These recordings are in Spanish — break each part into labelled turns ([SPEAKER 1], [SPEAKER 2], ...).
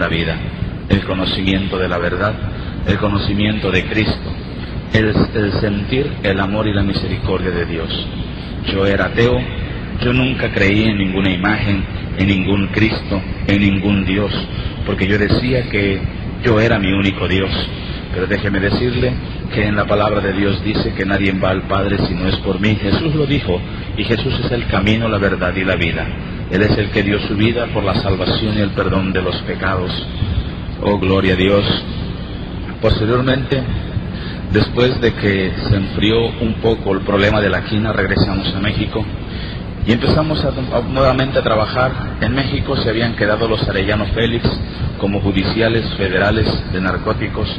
[SPEAKER 1] la vida, el conocimiento de la verdad, el conocimiento de Cristo, el sentir el amor y la misericordia de Dios. Yo era ateo, yo nunca creí en ninguna imagen, en ningún Cristo, en ningún Dios, porque yo decía que yo era mi único Dios. Pero déjeme decirle que en la palabra de Dios dice que nadie va al Padre si no es por mí. Jesús lo dijo, y Jesús es el camino, la verdad y la vida. Él es el que dio su vida por la salvación y el perdón de los pecados. Oh, gloria a Dios. Posteriormente, después de que se enfrió un poco el problema de la quina, regresamos a México y empezamos nuevamente a trabajar. En México se habían quedado los Arellano Félix como judiciales federales de narcóticos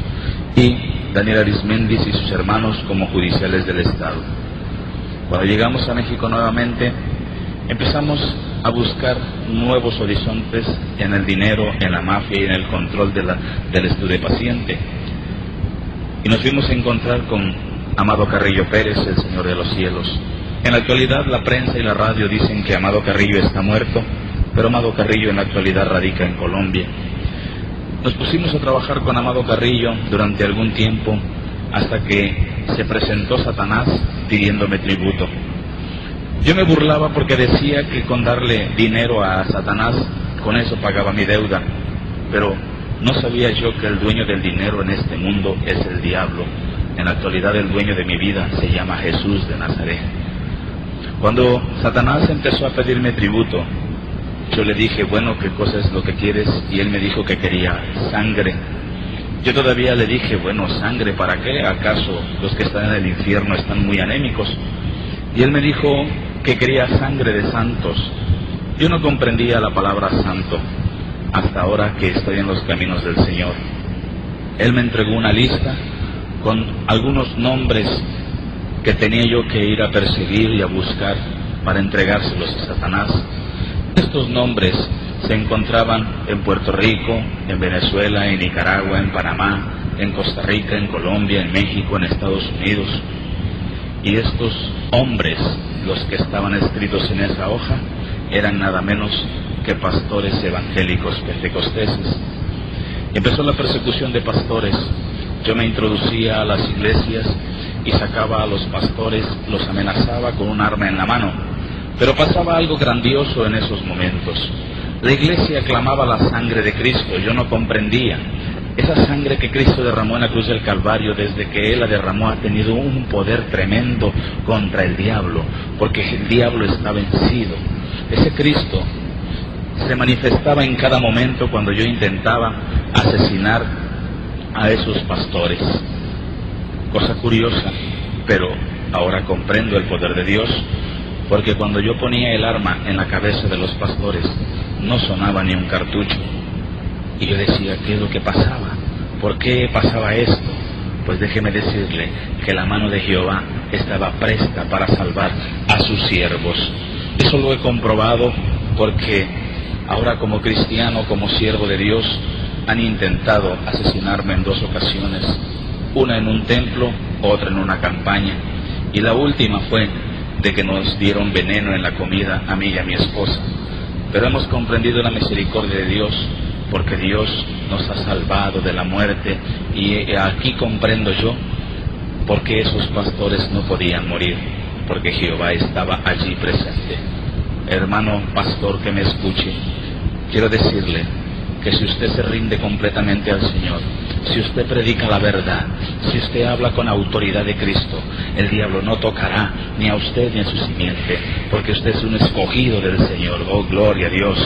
[SPEAKER 1] y Daniel Arismendis y sus hermanos como judiciales del Estado. Cuando llegamos a México nuevamente, empezamos a buscar nuevos horizontes en el dinero, en la mafia y en el control del estupefaciente. Y nos fuimos a encontrar con Amado Carrillo Pérez, el Señor de los Cielos. En la actualidad la prensa y la radio dicen que Amado Carrillo está muerto, pero Amado Carrillo en la actualidad radica en Colombia. Nos pusimos a trabajar con Amado Carrillo durante algún tiempo hasta que se presentó Satanás pidiéndome tributo. Yo me burlaba porque decía que con darle dinero a Satanás, con eso pagaba mi deuda, pero no sabía yo que el dueño del dinero en este mundo es el diablo. En la actualidad el dueño de mi vida se llama Jesús de Nazaret. Cuando Satanás empezó a pedirme tributo, yo le dije, bueno, ¿qué cosa es lo que quieres? Y él me dijo que quería sangre. Yo todavía le dije, bueno, ¿sangre para qué? ¿Acaso los que están en el infierno están muy anémicos? Y él me dijo que quería sangre de santos. Yo no comprendía la palabra santo hasta ahora que estoy en los caminos del Señor. Él me entregó una lista con algunos nombres que tenía yo que ir a perseguir y a buscar para entregárselos a Satanás. Estos nombres se encontraban en Puerto Rico, en Venezuela, en Nicaragua, en Panamá, en Costa Rica, en Colombia, en México, en Estados Unidos. Y estos hombres, los que estaban escritos en esa hoja, eran nada menos que pastores evangélicos pentecosteses. Empezó la persecución de pastores. Yo me introducía a las iglesias y sacaba a los pastores, los amenazaba con un arma en la mano. Pero pasaba algo grandioso en esos momentos. La iglesia clamaba la sangre de Cristo. Yo no comprendía. Esa sangre que Cristo derramó en la cruz del Calvario, desde que Él la derramó, ha tenido un poder tremendo contra el diablo, porque el diablo está vencido. Ese Cristo se manifestaba en cada momento cuando yo intentaba asesinar a esos pastores. Cosa curiosa, pero ahora comprendo el poder de Dios, porque cuando yo ponía el arma en la cabeza de los pastores, no sonaba ni un cartucho. Y yo decía, ¿qué es lo que pasaba? ¿Por qué pasaba esto? Pues déjeme decirle que la mano de Jehová estaba presta para salvar a sus siervos. Eso lo he comprobado porque ahora como cristiano, como siervo de Dios, han intentado asesinarme en 2 ocasiones. Una en un templo, otra en una campaña. Y la última fue de que nos dieron veneno en la comida a mí y a mi esposa. Pero hemos comprendido la misericordia de Dios, porque Dios nos ha salvado de la muerte, y aquí comprendo yo por qué esos pastores no podían morir, porque Jehová estaba allí presente. Hermano pastor que me escuche, quiero decirle que si usted se rinde completamente al Señor, si usted predica la verdad, si usted habla con autoridad de Cristo, el diablo no tocará ni a usted ni a su simiente, porque usted es un escogido del Señor. Oh, gloria a Dios.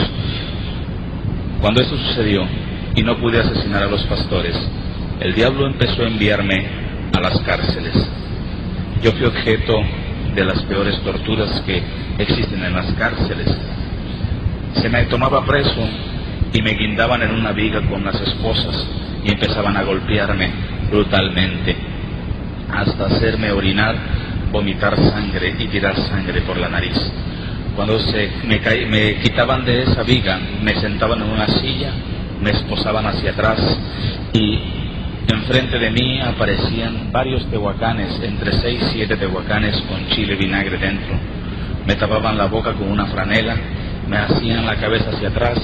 [SPEAKER 1] Cuando eso sucedió y no pude asesinar a los pastores, el diablo empezó a enviarme a las cárceles. Yo fui objeto de las peores torturas que existen en las cárceles. Se me tomaba preso y me guindaban en una viga con las esposas y empezaban a golpearme brutalmente hasta hacerme orinar, vomitar sangre y tirar sangre por la nariz. Cuando me quitaban de esa viga, me sentaban en una silla, me esposaban hacia atrás y enfrente de mí aparecían varios tehuacanes, entre 6 y 7 tehuacanes con chile y vinagre dentro. Me tapaban la boca con una franela, me hacían la cabeza hacia atrás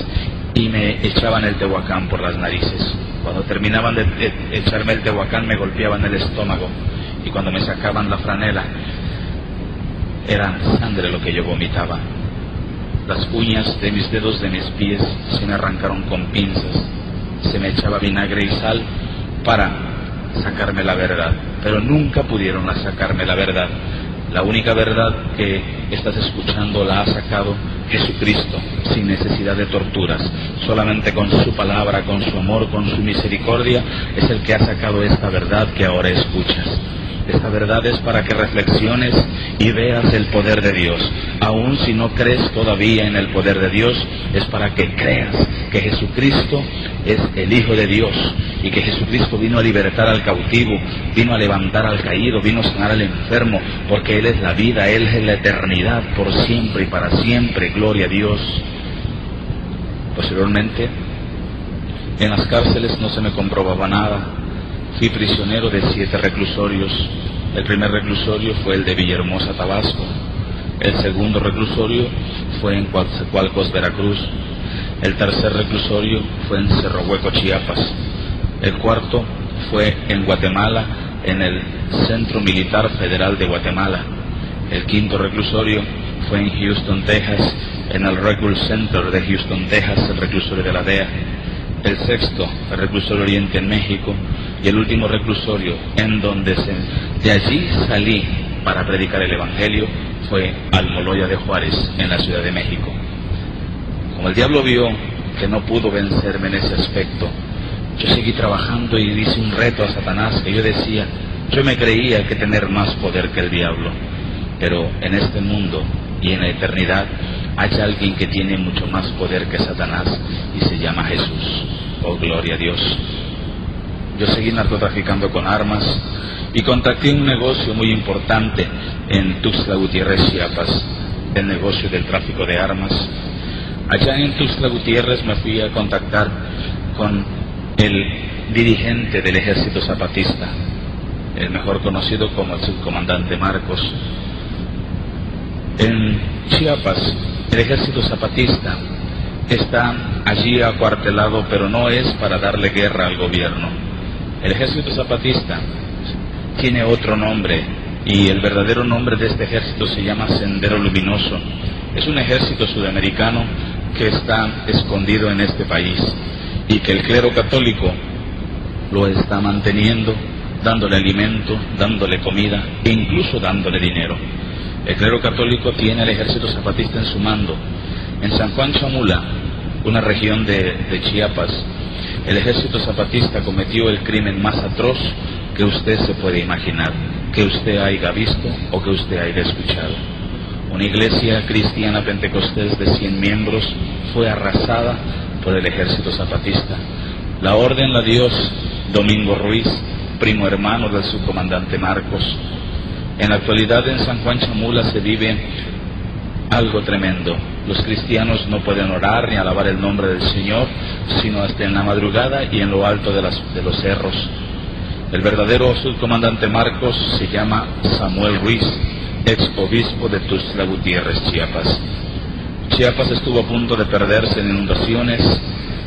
[SPEAKER 1] y me echaban el tehuacán por las narices. Cuando terminaban de echarme el tehuacán me golpeaban el estómago, y cuando me sacaban la franela era sangre lo que yo vomitaba. Las uñas de mis dedos de mis pies se me arrancaron con pinzas, se me echaba vinagre y sal para sacarme la verdad, pero nunca pudieron sacarme la verdad. La única verdad que estás escuchando la ha sacado Jesucristo, sin necesidad de torturas. Solamente con su palabra, con su amor, con su misericordia, es el que ha sacado esta verdad que ahora escuchas. Esta verdad es para que reflexiones y veas el poder de Dios. Aun si no crees todavía en el poder de Dios, es para que creas que Jesucristo es el Hijo de Dios, y que Jesucristo vino a libertar al cautivo, vino a levantar al caído, vino a sanar al enfermo, porque Él es la vida, Él es la eternidad, por siempre y para siempre. Gloria a Dios. Posteriormente, en las cárceles no se me comprobaba nada. Fui prisionero de 7 reclusorios. El primer reclusorio fue el de Villahermosa, Tabasco. El segundo reclusorio fue en Coatzacoalcos, Veracruz. El tercer reclusorio fue en Cerro Hueco, Chiapas. El cuarto fue en Guatemala, en el Centro Militar Federal de Guatemala. El quinto reclusorio fue en Houston, Texas, en el Reclusion Center de Houston, Texas, el reclusorio de la DEA. El sexto, el reclusorio Oriente en México, y el último reclusorio en donde de allí salí para predicar el Evangelio fue Almoloya de Juárez, en la Ciudad de México. Como el diablo vio que no pudo vencerme en ese aspecto, yo seguí trabajando y hice un reto a Satanás, que yo decía, yo me creía que tener más poder que el diablo, pero en este mundo y en la eternidad hay alguien que tiene mucho más poder que Satanás, y se llama Jesús. Oh, gloria a Dios. Yo seguí narcotraficando con armas y contacté un negocio muy importante en Tuxtla Gutiérrez, Chiapas, el negocio del tráfico de armas. Allá en Tuxtla Gutiérrez me fui a contactar con el dirigente del Ejército Zapatista, el mejor conocido como el subcomandante Marcos. En Chiapas, el Ejército Zapatista está allí acuartelado, pero no es para darle guerra al gobierno. El Ejército Zapatista tiene otro nombre, y el verdadero nombre de este ejército se llama Sendero Luminoso. Es un ejército sudamericano que está escondido en este país, y que el clero católico lo está manteniendo, dándole alimento, dándole comida e incluso dándole dinero. El clero católico tiene al Ejército Zapatista en su mando. En San Juan Chamula, una región de Chiapas, el Ejército Zapatista cometió el crimen más atroz que usted se puede imaginar, que usted haya visto o que usted haya escuchado. Una iglesia cristiana pentecostés de 100 miembros fue arrasada por el Ejército Zapatista. La orden la dio Domingo Ruiz, primo hermano del subcomandante Marcos. En la actualidad en San Juan Chamula se vive algo tremendo. Los cristianos no pueden orar ni alabar el nombre del Señor, sino hasta en la madrugada y en lo alto de los cerros. El verdadero subcomandante Marcos se llama Samuel Ruiz, ex obispo de Tuxtla Gutiérrez, Chiapas. Chiapas estuvo a punto de perderse en inundaciones,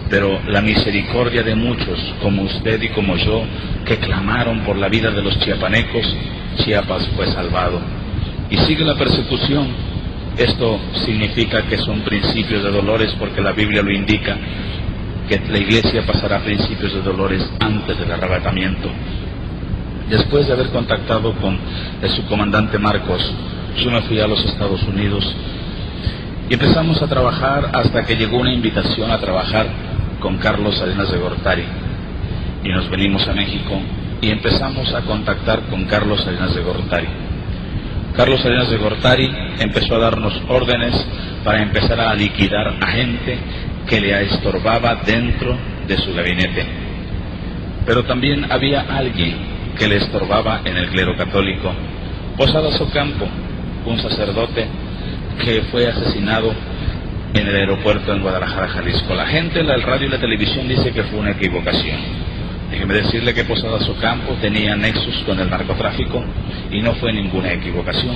[SPEAKER 1] pero la misericordia de muchos, como usted y como yo, que clamaron por la vida de los chiapanecos, Chiapas fue salvado. Y sigue la persecución. Esto significa que son principios de dolores, porque la Biblia lo indica, que la iglesia pasará principios de dolores antes del arrebatamiento. Después de haber contactado con el subcomandante Marcos, yo me fui a los Estados Unidos y empezamos a trabajar hasta que llegó una invitación a trabajar con Carlos Salinas de Gortari, y nos venimos a México y empezamos a contactar con Carlos Salinas de Gortari. Carlos Salinas de Gortari empezó a darnos órdenes para empezar a liquidar a gente que le estorbaba dentro de su gabinete. Pero también había alguien que le estorbaba en el clero católico. Posadas Ocampo, un sacerdote que fue asesinado en el aeropuerto en Guadalajara, Jalisco. La gente, la radio y la televisión dice que fue una equivocación. Déjeme decirle que Posadas Ocampo tenía nexos con el narcotráfico y no fue ninguna equivocación.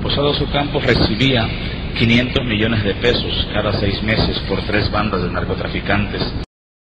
[SPEAKER 1] Posadas Ocampo recibía 500 millones de pesos cada 6 meses por 3 bandas de narcotraficantes.